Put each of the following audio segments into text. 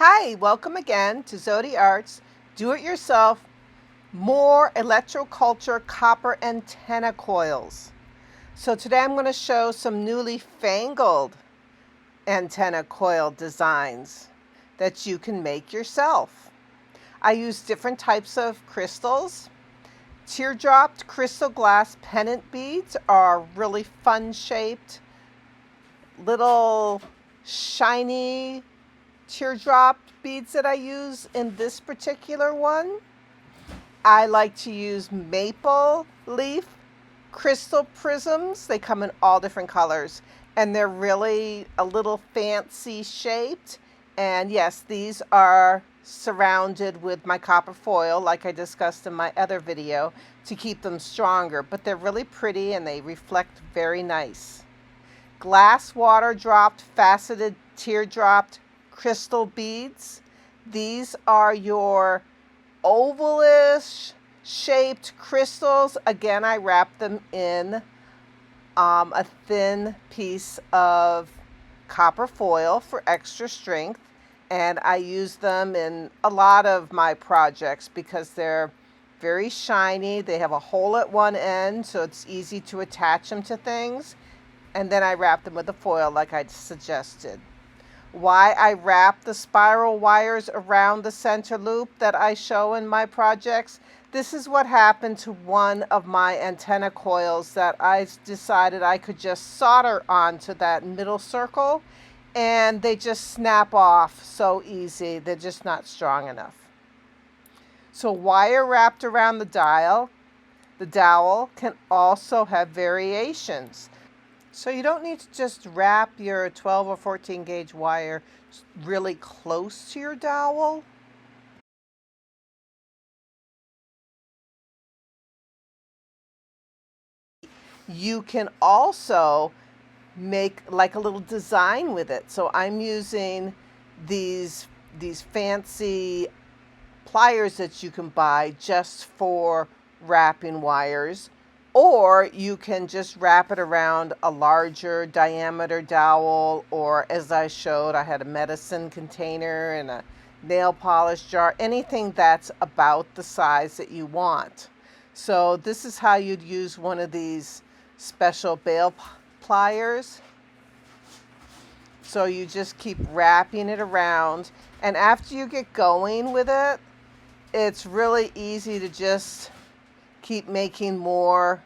Hi, welcome again to Zodi Arts Do-It-Yourself More Electroculture Copper Antenna Coils. So today I'm going to show some newly fangled antenna coil designs that you can make yourself. I use different types of crystals. Teardrop crystal glass pendant beads are really fun shaped, little shiny teardrop beads that I use in this particular one. I like to use maple leaf crystal prisms. They come in all different colors and they're really a little fancy shaped. And yes, these are surrounded with my copper foil like I discussed in my other video to keep them stronger, but they're really pretty and they reflect very nice. Glass water dropped faceted teardrop crystal beads. These are your ovalish shaped crystals. Again, I wrap them in a thin piece of copper foil for extra strength, and I use them in a lot of my projects because they're very shiny. They have a hole at one end, so it's easy to attach them to things, and then I wrap them with the foil like I suggested. Why I wrap the spiral wires around the center loop that I show in my projects. This is what happened to one of my antenna coils that I decided I could just solder onto that middle circle, and they just snap off so easy. They're just not strong enough. So wire wrapped around the dowel can also have variations. So you don't need to just wrap your 12 or 14 gauge wire really close to your dowel. You can also make like a little design with it. So I'm using these fancy pliers that you can buy just for wrapping wires, or you can just wrap it around a larger diameter dowel, or as I showed, I had a medicine container and a nail polish jar, anything that's about the size that you want. So this is how you'd use one of these special bail pliers. So you just keep wrapping it around, and after you get going with it, it's really easy to just keep making more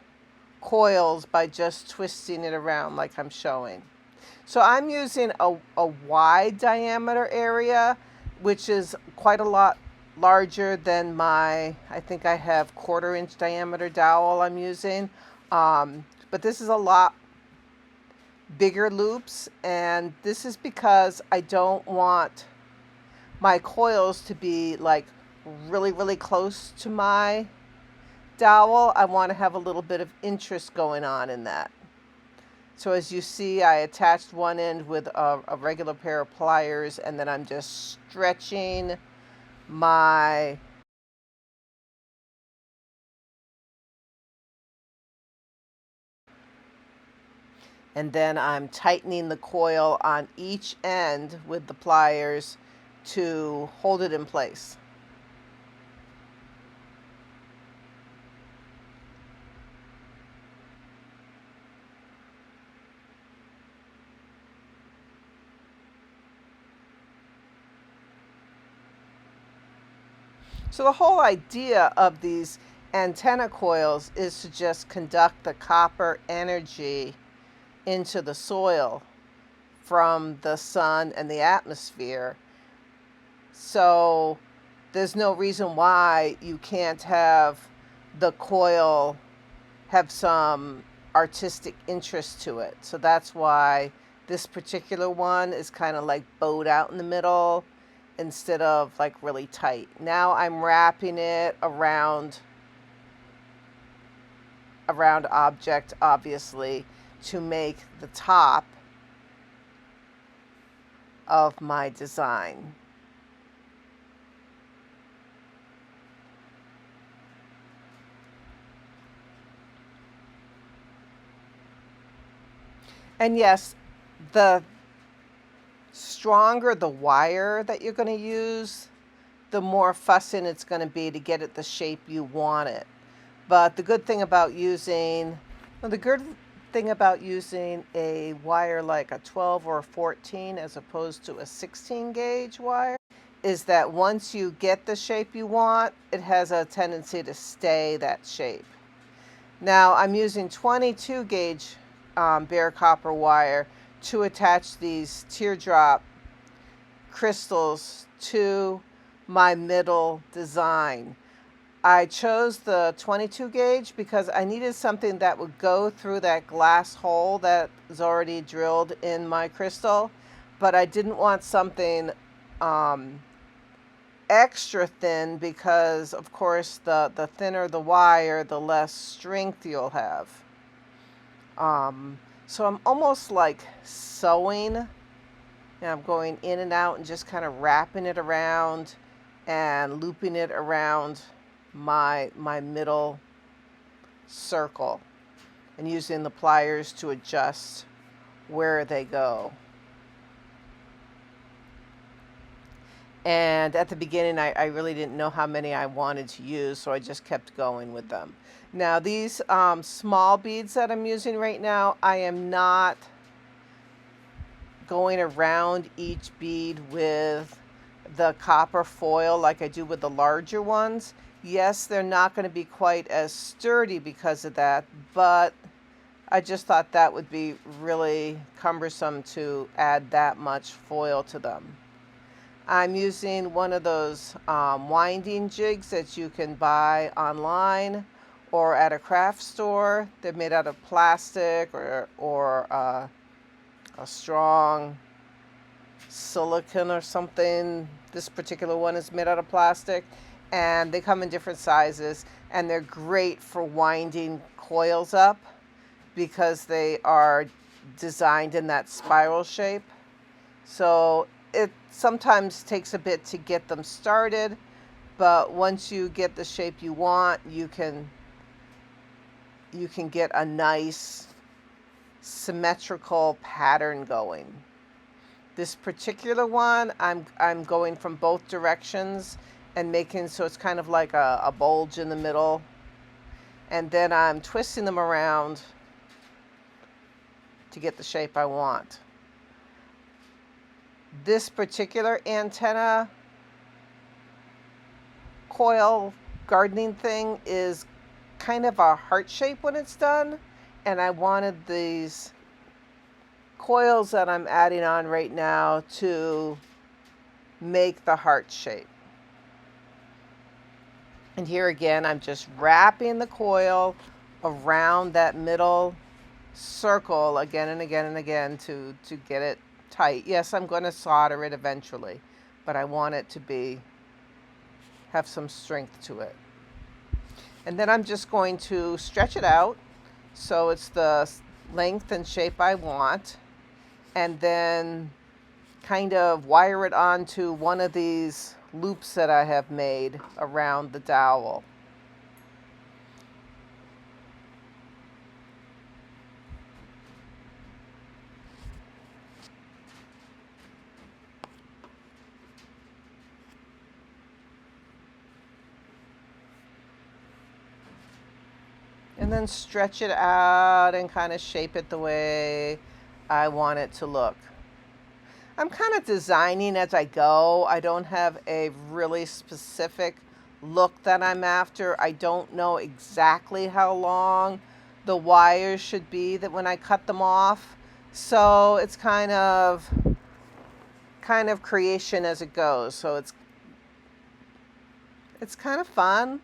coils by just twisting it around like I'm showing. So I'm using a wide diameter area, which is quite a lot larger than my, I think I have 1/4 inch diameter dowel I'm using. But this is a lot bigger loops, and this is because I don't want my coils to be like really close to my dowel. I want to have a little bit of interest going on in that. So as you see, I attached one end with a regular pair of pliers, and then I'm just stretching my and then I'm tightening the coil on each end with the pliers to hold it in place. So the whole idea of these antenna coils is to just conduct the copper energy into the soil from the sun and the atmosphere. So there's no reason why you can't have the coil have some artistic interest to it. So that's why this particular one is kind of like bowed out in the middle instead of like really tight. Now I'm wrapping it around object, obviously, to make the top of my design. And yes, the stronger the wire that you're going to use, the more fussing it's going to be to get it the shape you want it. But the good thing about using, a wire like a 12 or a 14 as opposed to a 16 gauge wire is that once you get the shape you want, it has a tendency to stay that shape. Now I'm using 22 gauge bare copper wire to attach these teardrop crystals to my middle design. I chose the 22 gauge because I needed something that would go through that glass hole that is already drilled in my crystal, but I didn't want something extra thin because, of course, the thinner the wire, the less strength you'll have. So I'm almost like sewing, and I'm going in and out and just kind of wrapping it around and looping it around my middle circle and using the pliers to adjust where they go. And at the beginning, I really didn't know how many I wanted to use, so I just kept going with them. Now, these small beads that I'm using right now, I am not going around each bead with the copper foil like I do with the larger ones. Yes, they're not going to be quite as sturdy because of that, but I just thought that would be really cumbersome to add that much foil to them. I'm using one of those winding jigs that you can buy online or at a craft store. They're made out of plastic or a strong silicone or something. This particular one is made out of plastic, and they come in different sizes, and they're great for winding coils up because they are designed in that spiral shape. So it sometimes takes a bit to get them started, but once you get the shape you want, you can get a nice symmetrical pattern going. This particular one, I'm going from both directions and making so it's kind of like a bulge in the middle, and then I'm twisting them around to get the shape I want. This particular antenna coil gardening thing is kind of a heart shape when it's done, and I wanted these coils that I'm adding on right now to make the heart shape. And here again, I'm just wrapping the coil around that middle circle again and again and again to get it tight. Yes, I'm going to solder it eventually, but I want it to have some strength to it. And then I'm just going to stretch it out so it's the length and shape I want, and then kind of wire it onto one of these loops that I have made around the dowel. And then stretch it out and kind of shape it the way I want it to look. I'm kind of designing as I go. I don't have a really specific look that I'm after. I don't know exactly how long the wires should be that when I cut them off. So it's kind of creation as it goes. So it's kind of fun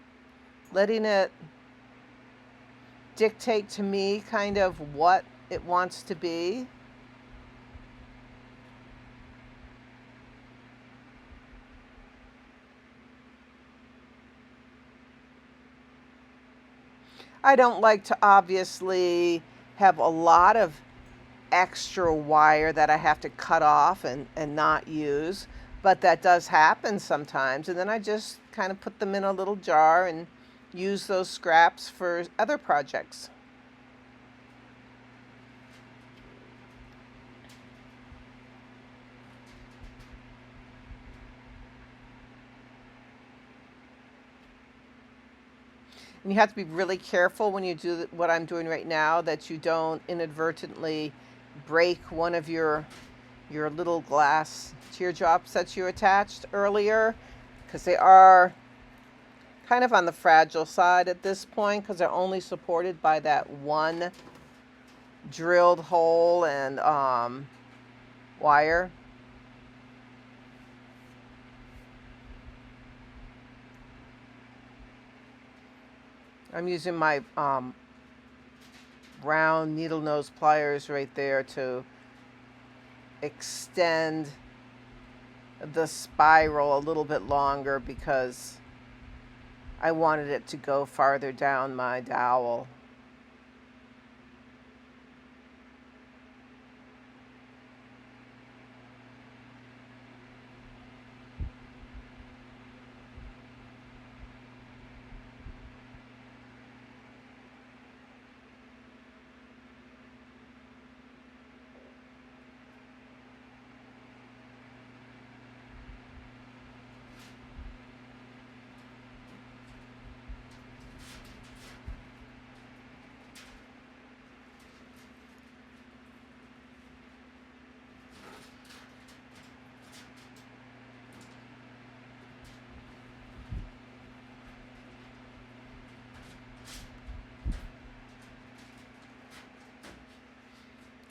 letting it dictate to me kind of what it wants to be. I don't like to obviously have a lot of extra wire that I have to cut off and not use, but that does happen sometimes. And then I just kind of put them in a little jar and use those scraps for other projects. And you have to be really careful when you do what I'm doing right now, that you don't inadvertently break one of your little glass teardrops that you attached earlier, because they are kind of on the fragile side at this point, because they're only supported by that one drilled hole and wire. I'm using my round needle nose pliers right there to extend the spiral a little bit longer, because I wanted it to go farther down my dowel.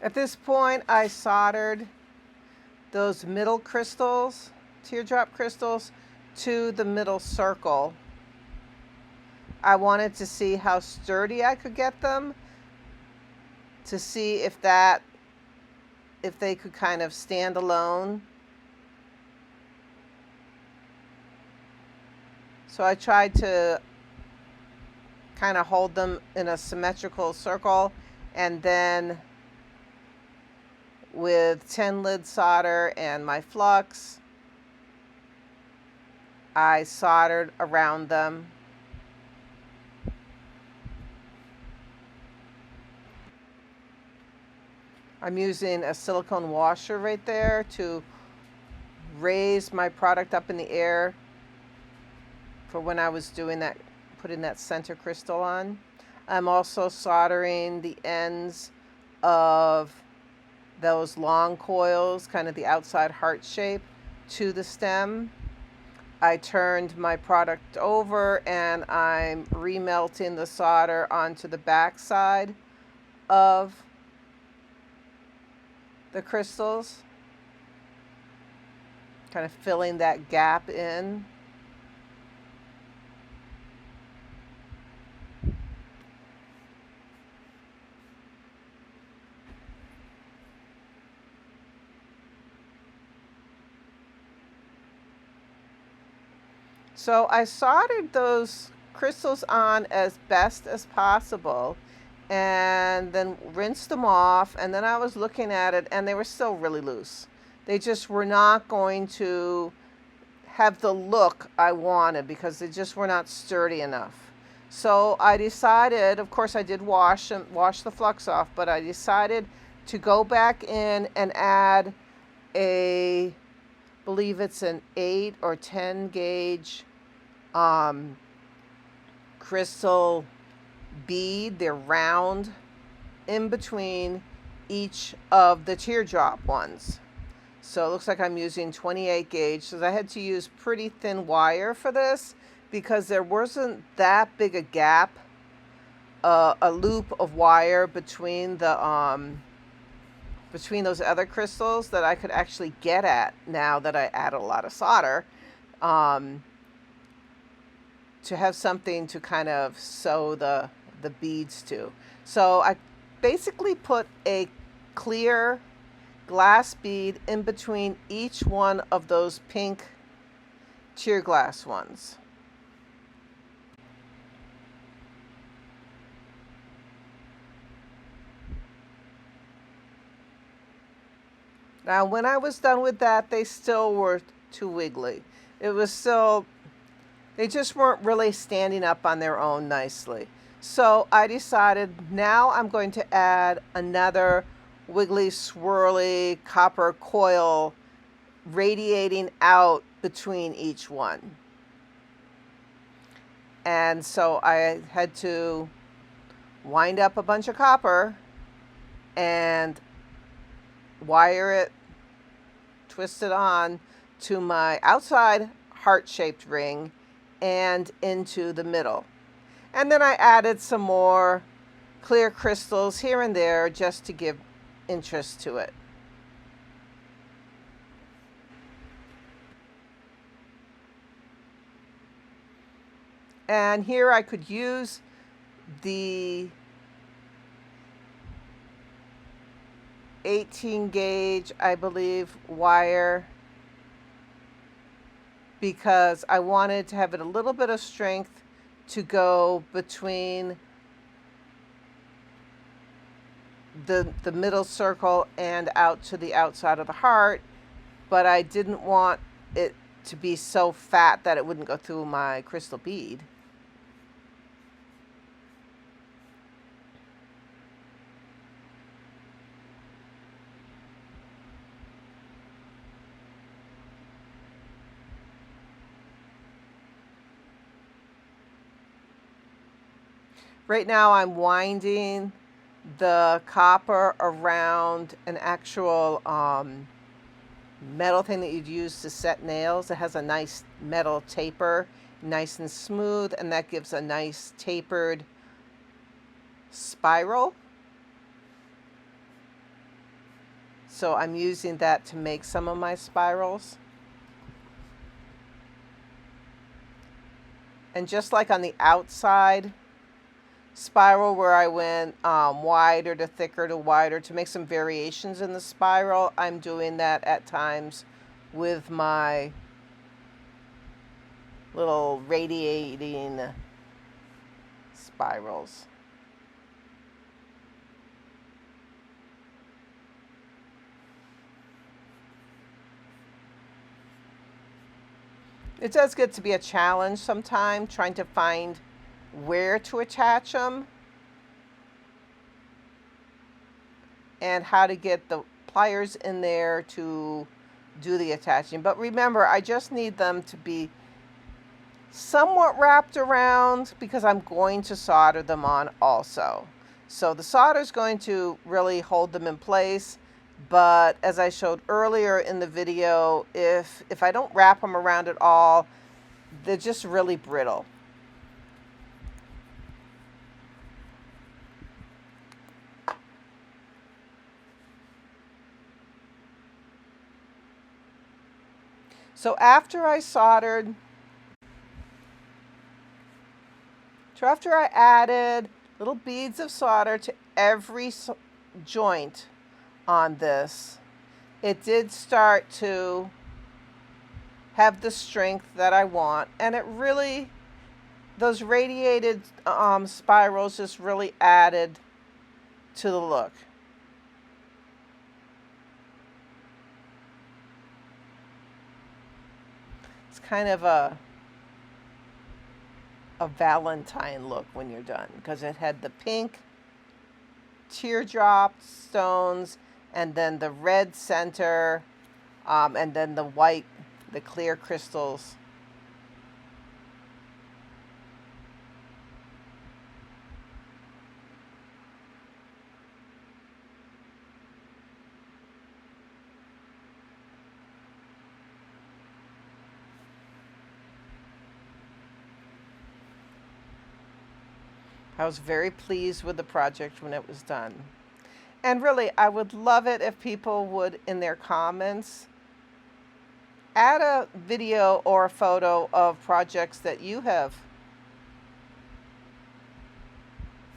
At this point, I soldered those middle crystals, teardrop crystals, to the middle circle. I wanted to see how sturdy I could get them, to see if they could kind of stand alone. So I tried to kind of hold them in a symmetrical circle, and then with 10 lid solder and my flux, I soldered around them. I'm using a silicone washer right there to raise my product up in the air for when I was doing that, putting that center crystal on. I'm also soldering the ends of those long coils, kind of the outside heart shape, to the stem. I turned my product over and I'm remelting the solder onto the back side of the crystals, kind of filling that gap in. So I soldered those crystals on as best as possible, and then rinsed them off, and then I was looking at it and they were still really loose. They just were not going to have the look I wanted, because they just were not sturdy enough. So I decided, of course I did wash the flux off, but I decided to go back in and add a, believe it's an 8 or 10 gauge crystal bead. They're round, in between each of the teardrop ones. So it looks like I'm using 28 gauge. So I had to use pretty thin wire for this, because there wasn't that big a gap, a loop of wire between the between those other crystals that I could actually get at now that I added a lot of solder, to have something to kind of sew the beads to. So I basically put a clear glass bead in between each one of those pink tear glass ones. Now when I was done with that, they still were too wiggly. It was still, they just weren't really standing up on their own nicely. So I decided now I'm going to add another wiggly, swirly copper coil radiating out between each one. And so I had to wind up a bunch of copper and wire it, twist it on to my outside heart-shaped ring and into the middle. And then I added some more clear crystals here and there just to give interest to it. And here I could use the 18 gauge, I believe, wire because I wanted to have it a little bit of strength to go between the middle circle and out to the outside of the heart, but I didn't want it to be so fat that it wouldn't go through my crystal bead. Right now I'm winding the copper around an actual metal thing that you'd use to set nails. It has a nice metal taper, nice and smooth, and that gives a nice tapered spiral. So I'm using that to make some of my spirals. And just like on the outside spiral where I went wider to thicker to wider to make some variations in the spiral, I'm doing that at times with my little radiating spirals. It does get to be a challenge sometimes trying to find where to attach them and how to get the pliers in there to do the attaching. But remember, I just need them to be somewhat wrapped around because I'm going to solder them on also. So the solder is going to really hold them in place. But as I showed earlier in the video, if I don't wrap them around at all, they're just really brittle. So after I added little beads of solder to every joint on this, it did start to have the strength that I want, and it really, those radiated spirals just really added to the look. It's kind of a Valentine look when you're done because it had the pink teardrop stones and then the red center and then the white, the clear crystals. I was very pleased with the project when it was done. And really, I would love it if people would, in their comments, add a video or a photo of projects that you have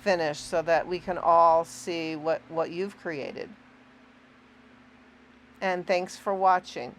finished so that we can all see what you've created. And thanks for watching.